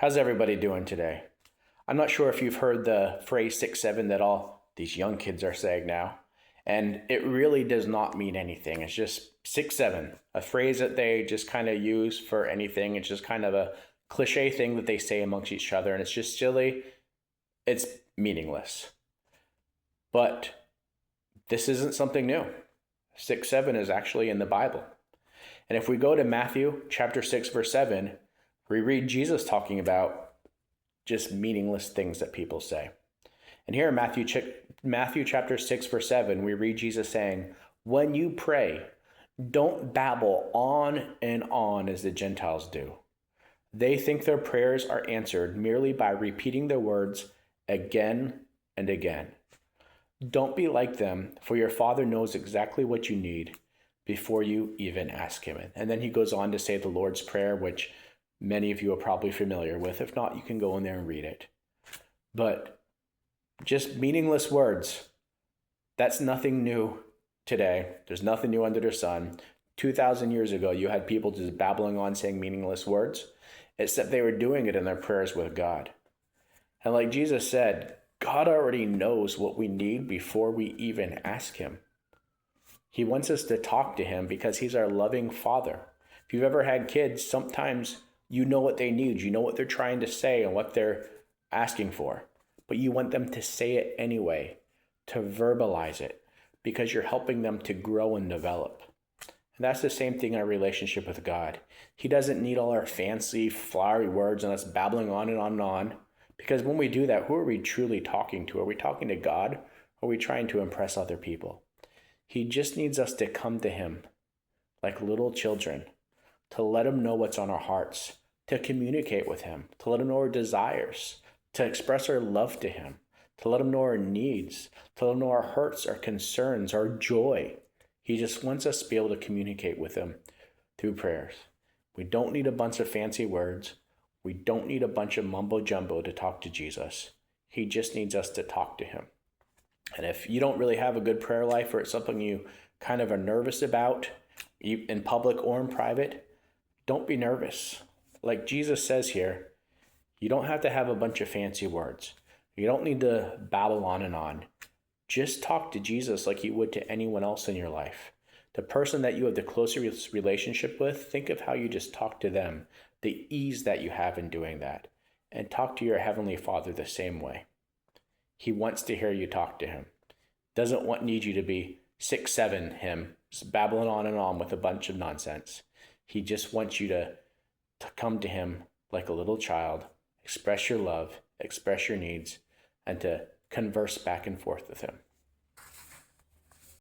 How's everybody doing today? I'm not sure if you've heard the phrase 6-7 that all these young kids are saying now, and it really does not mean anything. It's just 6-7, a phrase that they just kind of use for anything. It's just kind of a cliche thing that they say amongst each other, and it's just silly. It's meaningless. But this isn't something new. 6-7 is actually in the Bible. And if we go to Matthew chapter 6, verse 7, we read Jesus talking about just meaningless things that people say. And here in Matthew chapter 6, verse 7, we read Jesus saying, "When you pray, don't babble on and on as the Gentiles do. They think their prayers are answered merely by repeating their words again and again. Don't be like them, for your Father knows exactly what you need before you even ask him." And then he goes on to say the Lord's Prayer, which many of you are probably familiar with. If not, you can go in there and read it. But just meaningless words. That's nothing new today. There's nothing new under the sun. 2,000 years ago, you had people just babbling on saying meaningless words, except they were doing it in their prayers with God. And like Jesus said, God already knows what we need before we even ask him. He wants us to talk to him because he's our loving Father. If you've ever had kids, sometimes you know what they need. You know what they're trying to say and what they're asking for. But you want them to say it anyway, to verbalize it, because you're helping them to grow and develop. And that's the same thing in our relationship with God. He doesn't need all our fancy, flowery words and us babbling on and on and on. Because when we do that, who are we truly talking to? Are we talking to God? Or are we trying to impress other people? He just needs us to come to him like little children, to let him know what's on our hearts, to communicate with him, to let him know our desires, to express our love to him, to let him know our needs, to let him know our hurts, our concerns, our joy. He just wants us to be able to communicate with him through prayers. We don't need a bunch of fancy words. We don't need a bunch of mumbo jumbo to talk to Jesus. He just needs us to talk to him. And if you don't really have a good prayer life, or it's something you kind of are nervous about in public or in private, don't be nervous. Like Jesus says here, you don't have to have a bunch of fancy words. You don't need to babble on and on. Just talk to Jesus like you would to anyone else in your life. The person that you have the closest relationship with, think of how you just talk to them, the ease that you have in doing that, and talk to your Heavenly Father the same way. He wants to hear you talk to him. Need you to be 6-7 him, just babbling on and on with a bunch of nonsense. He just wants you to come to him like a little child, express your love, express your needs, and to converse back and forth with him.